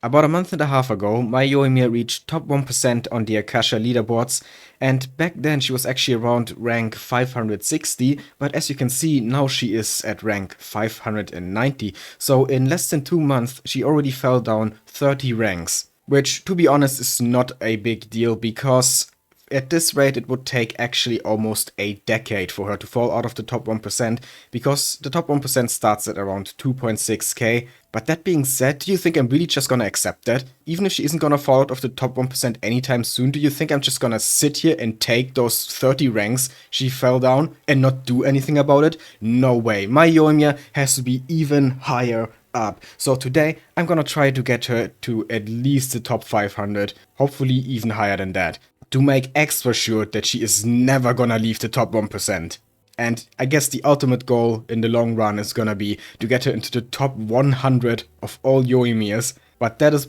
About a month and a half ago, my YOIMIYA reached top 1% on the Akasha leaderboards, and back then she was actually around rank 560, but as you can see, now she is at rank 590, so in less than 2 months she already fell down 30 ranks. Which, to be honest, is not a big deal, because at this rate it would take actually almost a decade for her to fall out of the top 1%, because the top 1% starts at around 2.6k. But that being said, do you think I'm really just gonna accept that? Even if she isn't gonna fall out of the top 1% anytime soon, do you think I'm just gonna sit here and take those 30 ranks she fell down and not do anything about it? No way. My YOIMIYA has to be even higher up. So today I'm gonna try to get her to at least the top 500, hopefully even higher than that, to make extra sure that she is never gonna leave the top 1%. And I guess the ultimate goal in the long run is gonna be to get her into the top 100 of all YOIMIYAs, but that is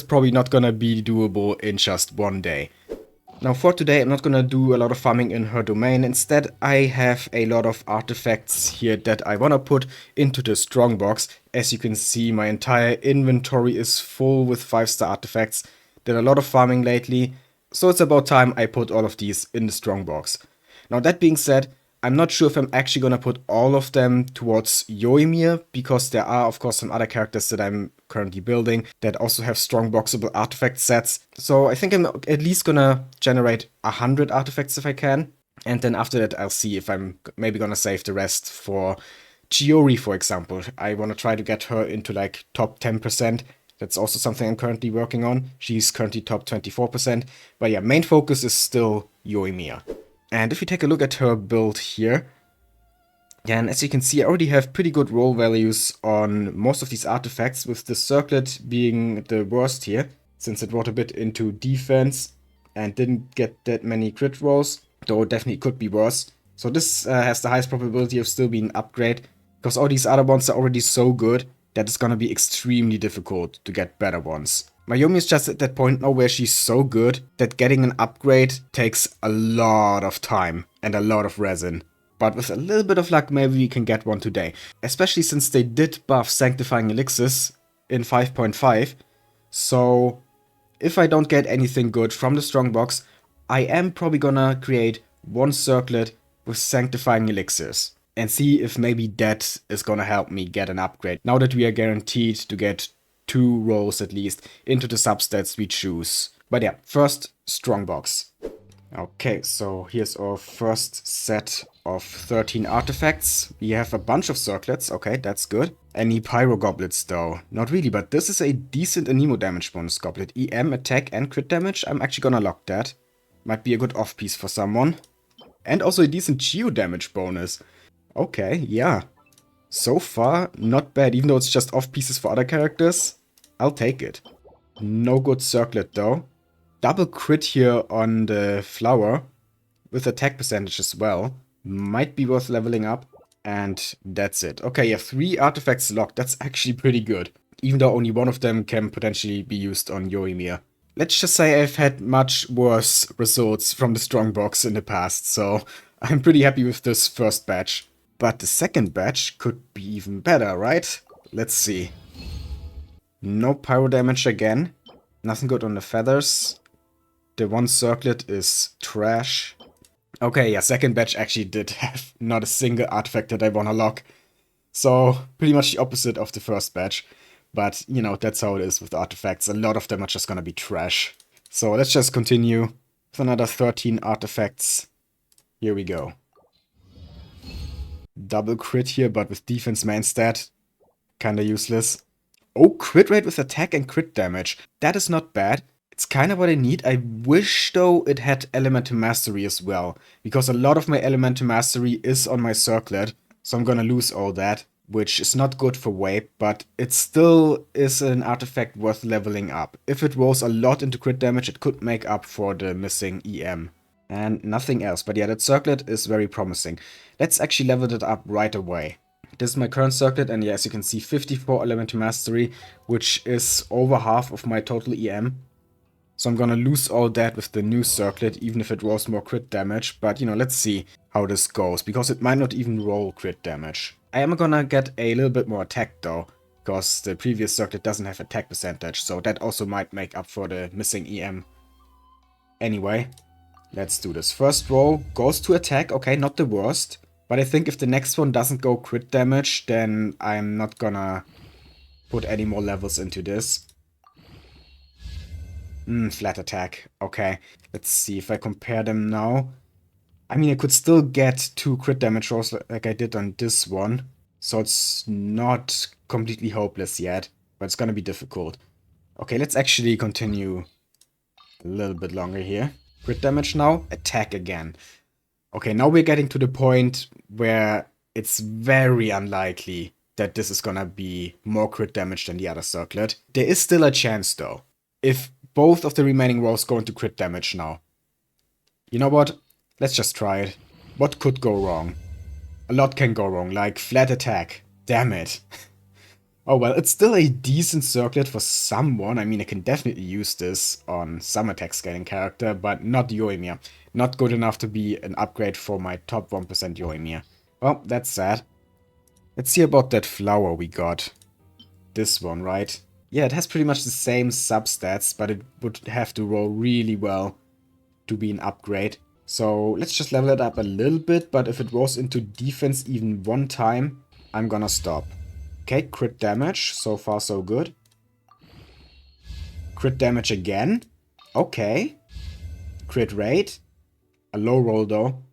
probably not gonna be doable in just one day. Now for today I'm not gonna do a lot of farming in her domain. Instead I have a lot of artifacts here that I wanna put into the Strongbox. As you can see, my entire inventory is full with 5-star artifacts. Did a lot of farming lately, so it's about time I put all of these in the Strongbox. Now that being said, I'm not sure if I'm actually gonna put all of them towards YOIMIYA, because there are of course some other characters that I'm currently building that also have strongboxable artifact sets. So I think I'm at least gonna generate 100 artifacts if I can. And then after that I'll see if I'm maybe gonna save the rest for Chiori, for example. I wanna try to get her into like top 10%. That's also something I'm currently working on. She's currently top 24%. But yeah, main focus is still YOIMIYA. And if you take a look at her build here, yeah, and as you can see, I already have pretty good roll values on most of these artifacts, with the circlet being the worst here, since it brought a bit into defense and didn't get that many crit rolls, though it definitely could be worse. So this has the highest probability of still being an upgrade, because all these other ones are already so good that it's gonna be extremely difficult to get better ones. My YOIMIYA is just at that point now where she's so good that getting an upgrade takes a lot of time and a lot of resin. But with a little bit of luck, maybe we can get one today. Especially since they did buff Sanctifying Elixirs in 5.5. So if I don't get anything good from the Strongbox, I am probably gonna create one circlet with Sanctifying Elixirs and see if maybe that is gonna help me get an upgrade, now that we are guaranteed to get 2 rolls at least into the substats we choose. But yeah, first Strongbox. Okay, so here's our first set of 13 artifacts. We have a bunch of circlets, okay, that's good. Any pyro goblets though? Not really, but this is a decent anemo damage bonus goblet. EM, attack and crit damage, I'm actually gonna lock that. Might be a good off piece for someone. And also a decent geo damage bonus. Okay, yeah. So far, not bad, even though it's just off pieces for other characters. I'll take it. No good circlet though. Double crit here on the flower, with attack percentage as well. Might be worth leveling up. And that's it. Okay, yeah, 3 artifacts locked. That's actually pretty good, even though only one of them can potentially be used on YOIMIYA. Let's just say I've had much worse results from the Strongbox in the past, so I'm pretty happy with this first batch. But the second batch could be even better, right? Let's see. No pyro damage again. Nothing good on the feathers. The one circlet is trash. Okay, yeah, second batch actually did have not a single artifact that I wanna lock. So, pretty much the opposite of the first batch. But, you know, that's how it is with artifacts. A lot of them are just gonna be trash. So, let's just continue with another 13 artifacts. Here we go. Double crit here, but with defense main stat. Kinda useless. Oh, crit rate with attack and crit damage. That is not bad. It's kind of what I need. I wish, though, it had Elemental Mastery as well, because a lot of my Elemental Mastery is on my circlet, so I'm gonna lose all that, which is not good for Wape, but it still is an artifact worth leveling up. If it rolls a lot into crit damage, it could make up for the missing EM. And nothing else, but yeah, that circlet is very promising. Let's actually level it up right away. This is my current circlet, and yeah, as you can see, 54 Elemental Mastery, which is over half of my total EM. So I'm gonna lose all that with the new circlet, even if it rolls more crit damage. But, you know, let's see how this goes, because it might not even roll crit damage. I am gonna get a little bit more attack, though. because the previous circlet doesn't have attack percentage, so that also might make up for the missing EM. Anyway, let's do this. First roll goes to attack. Okay, not the worst. But I think if the next one doesn't go crit damage, then I'm not gonna put any more levels into this. Flat attack. Okay, let's see if I compare them now. I mean, I could still get 2 crit damage rolls like I did on this one. So it's not completely hopeless yet, but it's gonna be difficult. Okay, let's actually continue a little bit longer here. Crit damage now, attack again. Okay, now we're getting to the point where it's very unlikely that this is gonna be more crit damage than the other circlet. There is still a chance though, if both of the remaining rolls go into crit damage now. You know what? Let's just try it. What could go wrong? A lot can go wrong, like flat attack. Damn it. Oh well, it's still a decent circlet for someone. I mean, I can definitely use this on some attack scaling character, but not YOIMIYA. Not good enough to be an upgrade for my top 1% YOIMIYA. Well, that's sad. Let's see about that flower we got. This one, right? Yeah, it has pretty much the same substats, but it would have to roll really well to be an upgrade. So let's just level it up a little bit, but if it rolls into defense even one time, I'm gonna stop. Okay, crit damage. So far, so good. Crit damage again. Okay. Crit rate. A low roll, though.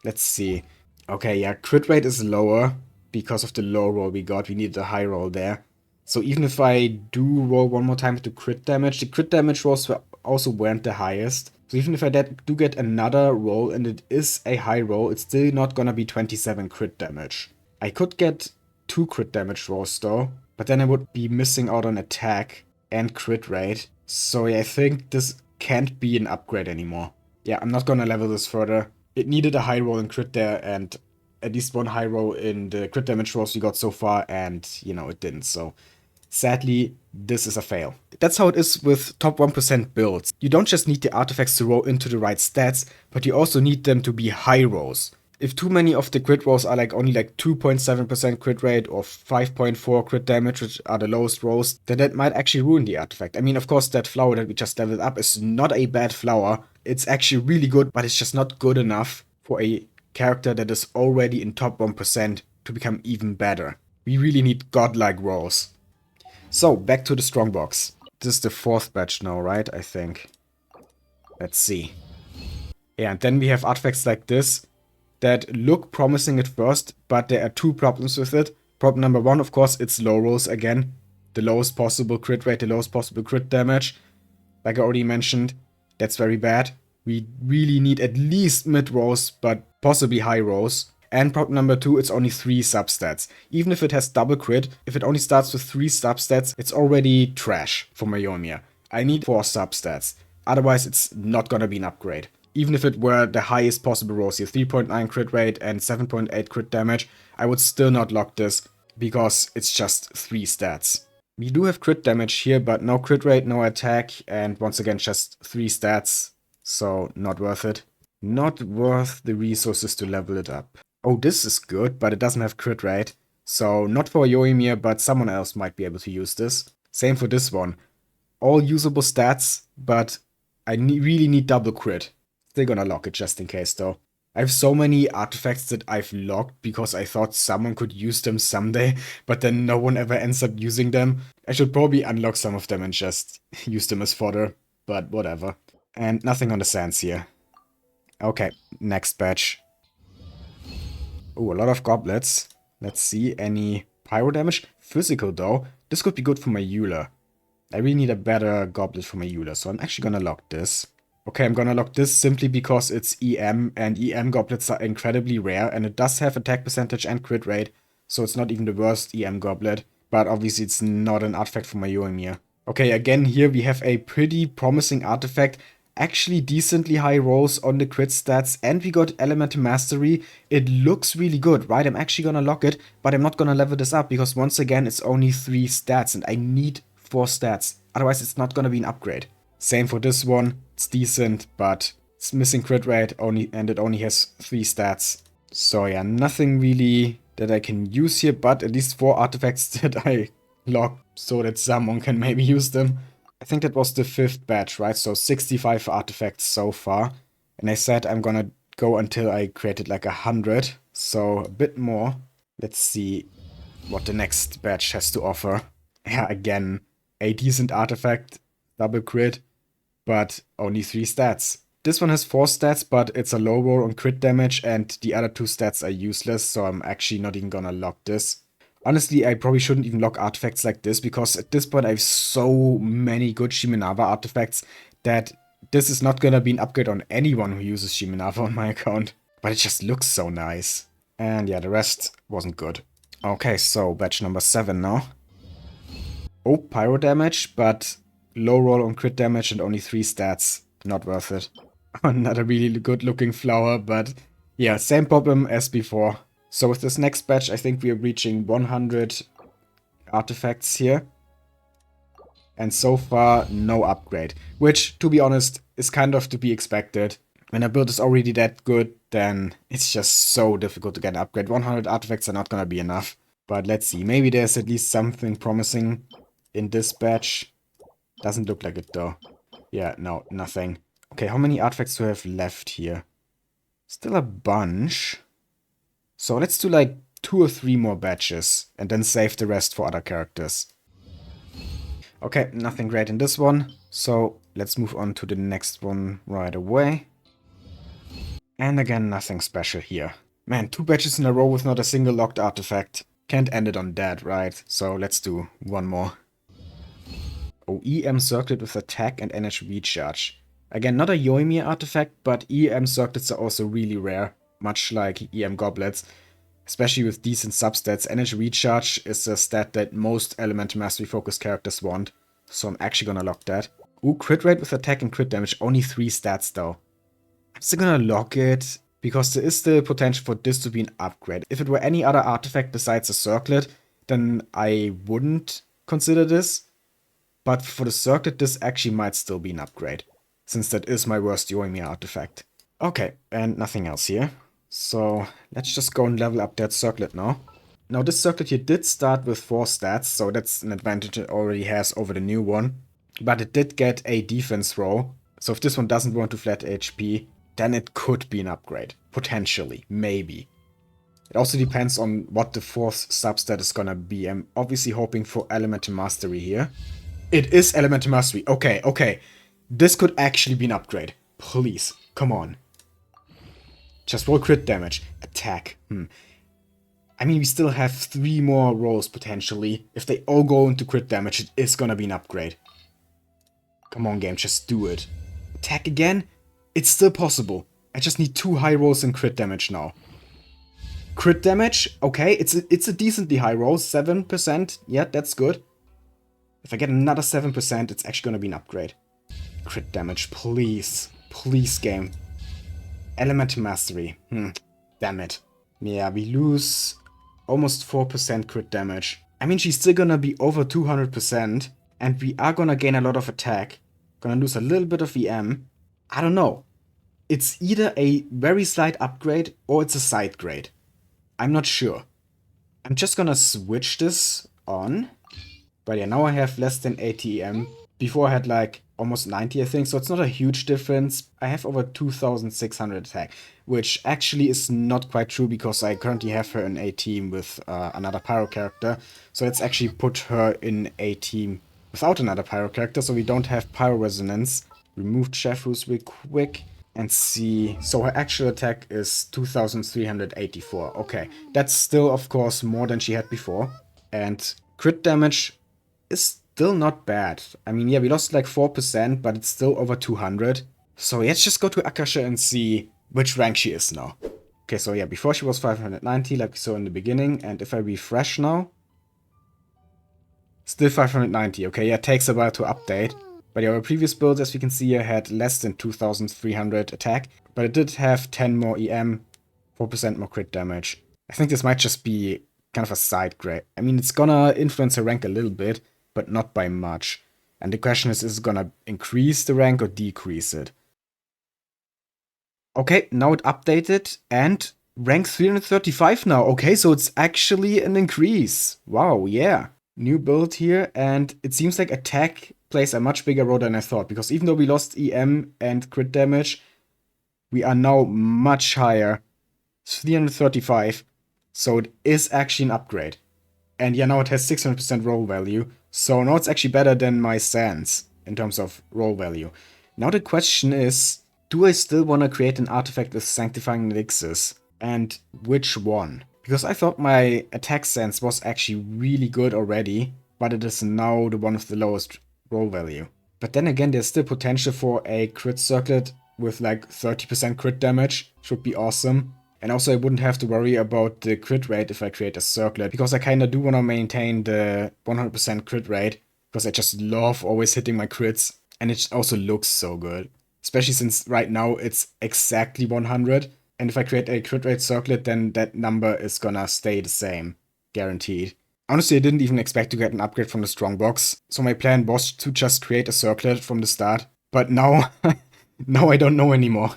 Let's see. Okay, yeah, crit rate is lower because of the low roll we got. We needed a high roll there. So even if I do roll one more time to crit damage, the crit damage rolls also weren't the highest. So even if I do get another roll and it is a high roll, it's still not gonna be 27 crit damage. I could get 2 crit damage rolls though, but then I would be missing out on attack and crit rate. So yeah, I think this can't be an upgrade anymore. Yeah, I'm not gonna level this further. It needed a high roll in crit there and at least one high roll in the crit damage rolls we got so far, and you know, it didn't. So sadly, this is a fail. That's how it is with top 1% builds. You don't just need the artifacts to roll into the right stats, but you also need them to be high rolls. If too many of the crit rolls are only 2.7% crit rate or 5.4 crit damage, which are the lowest rolls, then that might actually ruin the artifact. I mean, of course, that flower that we just leveled up is not a bad flower. It's actually really good, but it's just not good enough for a character that is already in top 1% to become even better. We really need godlike rolls. So, back to the Strongbox. This is the 4th batch now, right? I think. Let's see. Yeah, and then we have artifacts like this that look promising at first, but there are 2 problems with it. Problem number 1, of course, it's low rolls again. The lowest possible crit rate, the lowest possible crit damage. Like I already mentioned, that's very bad. We really need at least mid rolls, but possibly high rolls. And problem number 2, it's only 3 substats. Even if it has double crit, if it only starts with 3 substats, it's already trash for my YOIMIYA. I need 4 substats. Otherwise, it's not gonna be an upgrade. Even if it were the highest possible rolls here, 3.9 crit rate and 7.8 crit damage, I would still not lock this because it's just 3 stats. We do have crit damage here, but no crit rate, no attack, and once again, just 3 stats. So, not worth it. Not worth the resources to level it up. Oh, this is good, but it doesn't have crit rate. So, not for YOIMIYA, but someone else might be able to use this. Same for this one. All usable stats, but I really need double crit. Still gonna lock it just in case though. I have so many artifacts that I've locked because I thought someone could use them someday, but then no one ever ends up using them. I should probably unlock some of them and just use them as fodder, but whatever. And nothing on the sands here. Okay, next batch. Oh, a lot of goblets. Let's see, any pyro damage? Physical though. This could be good for my Eula. I really need a better goblet for my Eula, so I'm actually gonna lock this. Okay, I'm gonna lock this simply because it's EM, and EM goblets are incredibly rare, and it does have attack percentage and crit rate, so it's not even the worst EM goblet, but obviously it's not an artifact for my YOIMIYA. Okay, again here we have a pretty promising artifact, actually decently high rolls on the crit stats, and we got Elemental Mastery. It looks really good, right? I'm actually gonna lock it, but I'm not gonna level this up, because once again it's only 3 stats, and I need 4 stats, otherwise it's not gonna be an upgrade. Same for this one, it's decent, but it's missing crit rate and it only has 3 stats. So yeah, nothing really that I can use here, but at least 4 artifacts that I lock so that someone can maybe use them. I think that was the 5th batch, right? So 65 artifacts so far. And I said I'm gonna go until I created like 100. So a bit more. Let's see what the next batch has to offer. Yeah, again, a decent artifact, double crit, but only 3 stats. This one has 4 stats, but it's a low roll on crit damage, and the other 2 stats are useless, so I'm actually not even gonna lock this. Honestly, I probably shouldn't even lock artifacts like this, because at this point I have so many good Shimenava artifacts that this is not gonna be an upgrade on anyone who uses Shimenava on my account. But it just looks so nice. And yeah, the rest wasn't good. Okay, so batch number 7 now. Oh, pyro damage, but low roll on crit damage and only 3 stats. Not worth it. Another really good looking flower, but yeah, same problem as before. So with this next batch, I think we are reaching 100 artifacts here. And so far, no upgrade. Which, to be honest, is kind of to be expected. When a build is already that good, then it's just so difficult to get an upgrade. 100 artifacts are not gonna be enough. But let's see, maybe there's at least something promising in this batch. Doesn't look like it though. Yeah, no, nothing. Okay, how many artifacts do I have left here? Still a bunch. So let's do like 2 or 3 more batches and then save the rest for other characters. Okay, nothing great in this one. So let's move on to the next one right away. And again, nothing special here. Man, 2 batches in a row with not a single locked artifact. Can't end it on that, right? So let's do one more. Oh, EM circlet with attack and energy recharge. Again, not a YOIMIYA artifact, but EM circlets are also really rare, much like EM goblets. Especially with decent substats, energy recharge is a stat that most elemental mastery focused characters want. So I'm actually gonna lock that. Ooh, crit rate with attack and crit damage, only 3 stats though. I'm still gonna lock it, because there is the potential for this to be an upgrade. If it were any other artifact besides a circlet, then I wouldn't consider this. But for the circlet, this actually might still be an upgrade, since that is my worst YOIMIYA artifact. Okay, and nothing else here. So let's just go and level up that circlet now. Now this circlet here did start with 4 stats, so that's an advantage it already has over the new one. But it did get a defense roll, so if this one doesn't want to flat HP, then it could be an upgrade. Potentially, maybe. It also depends on what the 4th substat is gonna be. I'm obviously hoping for Elemental Mastery here. It is Elemental Mastery. Okay, okay. This could actually be an upgrade. Please, come on. Just roll crit damage. Attack. I mean, we still have 3 more rolls potentially. If they all go into crit damage, it is gonna be an upgrade. Come on, game, just do it. Attack again? It's still possible. I just need 2 high rolls and crit damage now. Crit damage? Okay, it's a decently high roll. 7%. Yeah, that's good. If I get another 7%, it's actually gonna be an upgrade. Crit damage, please. Please, game. Elemental Mastery. Damn it. Yeah, we lose almost 4% crit damage. I mean, she's still gonna be over 200%, and we are gonna gain a lot of attack. Gonna lose a little bit of EM. I don't know. It's either a very slight upgrade, or it's a side grade. I'm not sure. I'm just gonna switch this on. But yeah, now I have less than 80 EM. Before I had like almost 90, I think, so it's not a huge difference. I have over 2600 attack, which actually is not quite true because I currently have her in a team with another pyro character. So let's actually put her in a team without another pyro character, so we don't have pyro resonance. Remove Chefus real quick and see. So her actual attack is 2384. Okay, that's still, of course, more than she had before. And crit damage is still not bad. I mean, yeah, we lost like 4%, but it's still over 200. So let's just go to Akasha and see which rank she is now. Okay, so yeah, before she was 590, like we saw in the beginning. And if I refresh now, still 590. Okay, yeah, it takes a while to update. But yeah, our previous build, as we can see here, had less than 2300 attack. But it did have 10 more EM, 4% more crit damage. I think this might just be kind of a side grade. I mean, it's gonna influence her rank a little bit, but not by much. And the question is it gonna increase the rank or decrease it? Okay, now it updated, and rank 335 now. Okay, so it's actually an increase. Wow, yeah. New build here, and it seems like attack plays a much bigger role than I thought, because even though we lost EM and crit damage, we are now much higher. 335. So it is actually an upgrade. And yeah, now it has 600% roll value. So now it's actually better than my Sans in terms of roll value. Now the question is, do I still want to create an artifact with Sanctifying Elixirs? And which one? Because I thought my attack Sans was actually really good already, but it is now the one with the lowest roll value. But then again, there's still potential for a crit circlet with like 30% crit damage. Should be awesome. And also I wouldn't have to worry about the crit rate if I create a circlet, because I kinda do wanna maintain the 100% crit rate, because I just love always hitting my crits, and it also looks so good. Especially since right now it's exactly 100, and if I create a crit rate circlet, then that number is gonna stay the same, guaranteed. Honestly, I didn't even expect to get an upgrade from the Strongbox, so my plan was to just create a circlet from the start, but now, now I don't know anymore.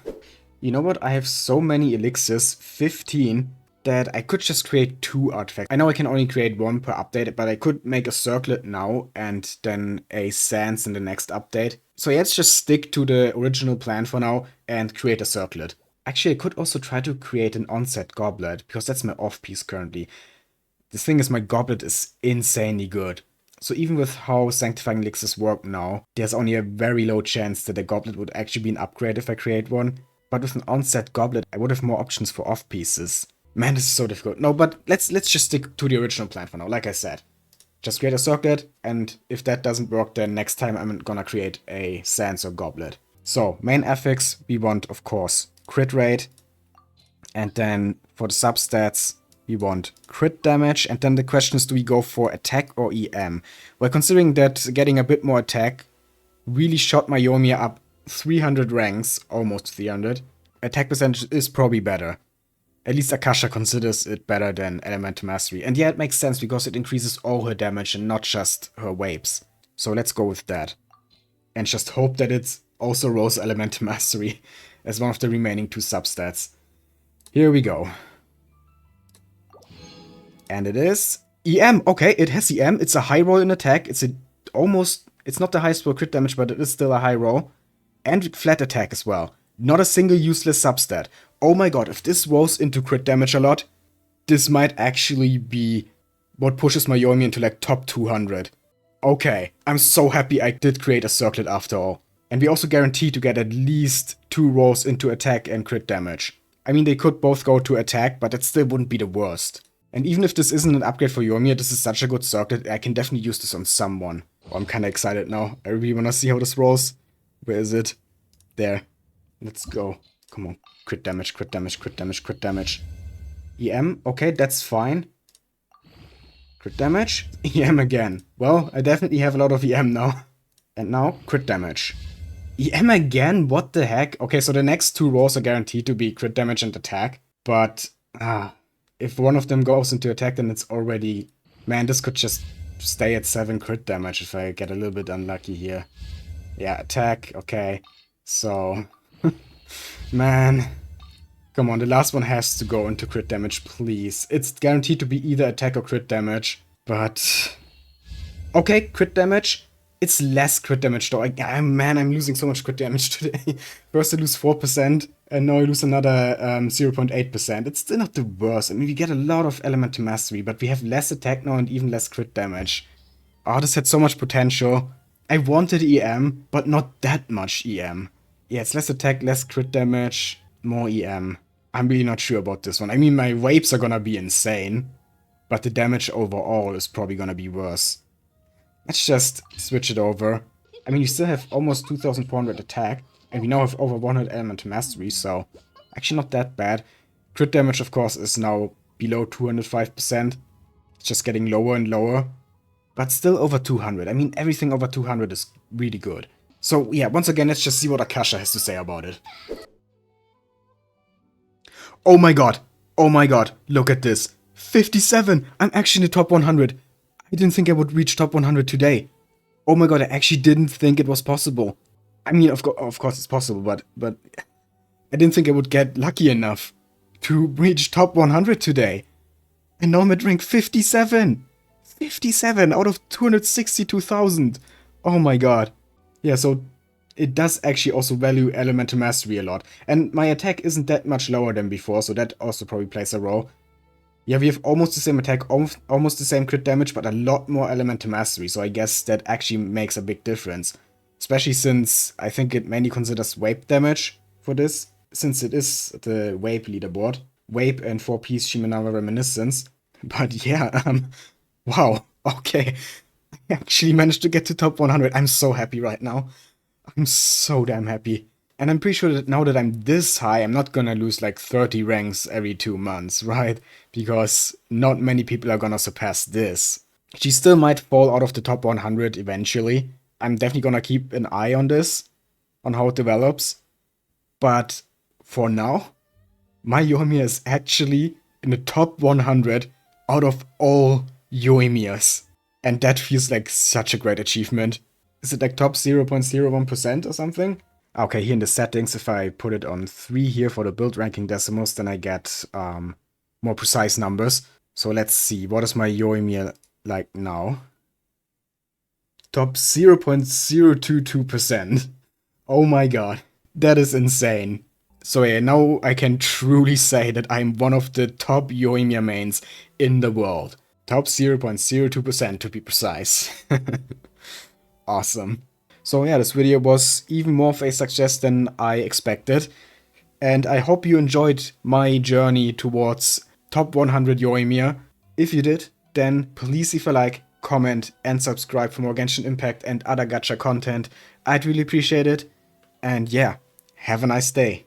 You know what? I have so many elixirs, 15, that I could just create 2 artifacts. I know I can only create 1 per update, but I could make a circlet now and then a sans in the next update. So yeah, let's just stick to the original plan for now and create a circlet. Actually, I could also try to create an onset goblet, because that's my off piece currently. The thing is, my goblet is insanely good. So even with how Sanctifying Elixirs work now, there's only a very low chance that a goblet would actually be an upgrade if I create one. But with an onset goblet, I would have more options for off pieces. Man, this is so difficult. No, but let's just stick to the original plan for now, like I said. Just create a circlet, and if that doesn't work, then next time I'm gonna create a sans or goblet. So, main affix, we want, of course, crit rate. And then for the substats, we want crit damage. And then the question is, do we go for attack or EM? Well, considering that getting a bit more attack really shot my YOIMIYA up 300 ranks, almost 300. Attack percentage is probably better. At least Akasha considers it better than Elemental Mastery. And yeah, it makes sense because it increases all her damage and not just her waves. So let's go with that. And just hope that it also rolls Elemental Mastery as one of the remaining 2 substats. Here we go. And it is EM. Okay, it has EM. It's a high roll in attack. It's not the highest roll crit damage, but it is still a high roll. And flat attack as well. Not a single useless substat. Oh my god, if this rolls into crit damage a lot, this might actually be what pushes my YOIMIYA into like top 200. Okay, I'm so happy I did create a circlet after all. And we also guarantee to get at least 2 rolls into attack and crit damage. I mean, they could both go to attack, but it still wouldn't be the worst. And even if this isn't an upgrade for YOIMIYA, this is such a good circlet, I can definitely use this on someone. Oh, I'm kinda excited now. I really wanna see how this rolls. Where is it? There. Let's go. Come on. Crit damage, crit damage, crit damage, crit damage. EM. Okay, that's fine. Crit damage. EM again. Well, I definitely have a lot of EM now. And now, crit damage. EM again? What the heck? Okay, so the next 2 rolls are guaranteed to be crit damage and attack. But, if one of them goes into attack, then it's already... Man, this could just stay at 7 crit damage if I get a little bit unlucky here. Yeah, attack. Okay. So... Man. Come on, the last one has to go into crit damage, please. It's guaranteed to be either attack or crit damage, but... Okay, crit damage. It's less crit damage though. Man, I'm losing so much crit damage today. First I lose 4%, and now I lose another 0.8%. It's still not the worst. I mean, we get a lot of Elemental Mastery, but we have less attack now and even less crit damage. Oh, this had so much potential. I wanted EM, but not that much EM. Yeah, it's less attack, less crit damage, more EM. I'm really not sure about this one. I mean, my waves are gonna be insane, but the damage overall is probably gonna be worse. Let's just switch it over. I mean, you still have almost 2400 attack, and we now have over 100 Elemental Mastery, so actually not that bad. Crit damage, of course, is now below 205%. It's just getting lower and lower, but still over 200. I mean, everything over 200 is really good. So yeah, once again, let's just see what Akasha has to say about it. Oh my god! Oh my god! Look at this! 57! I'm actually in the top 100! I didn't think I would reach top 100 today. Oh my god, I actually didn't think it was possible. I mean, of course it's possible, but I didn't think I would get lucky enough to reach top 100 today. And now I'm at rank 57! 57 out of 262,000. Oh my god. Yeah, so it does actually also value elemental mastery a lot. And my attack isn't that much lower than before, so that also probably plays a role. Yeah, we have almost the same attack, almost the same crit damage, but a lot more elemental mastery, so I guess that actually makes a big difference. Especially since I think it mainly considers Wape damage for this, since it is the Wape leaderboard. Wape and 4-piece Shimenawa Reminiscence. But yeah, wow, okay. I actually managed to get to top 100. I'm so happy right now. I'm so damn happy. And I'm pretty sure that now that I'm this high, I'm not gonna lose like 30 ranks every 2 months, right? Because not many people are gonna surpass this. She still might fall out of the top 100 eventually. I'm definitely gonna keep an eye on this, on how it develops. But for now, my Yoimiya is actually in the top 100 out of all Yoimiyas. And that feels like such a great achievement. Is it like top 0.01% or something? Okay, here in the settings, if I put it on 3 here for the build ranking decimals, then I get more precise numbers. So let's see, what is my Yoimiya like now? Top 0.022%. Oh my god, that is insane. So yeah, now I can truly say that I'm one of the top YOIMIYA mains in the world. Top 0.02% to be precise. Awesome. So yeah, this video was even more of a success than I expected. And I hope you enjoyed my journey towards top 100 YOIMIYA. If you did, then please leave a like, comment, and subscribe for more Genshin Impact and other gacha content. I'd really appreciate it. And yeah, have a nice day.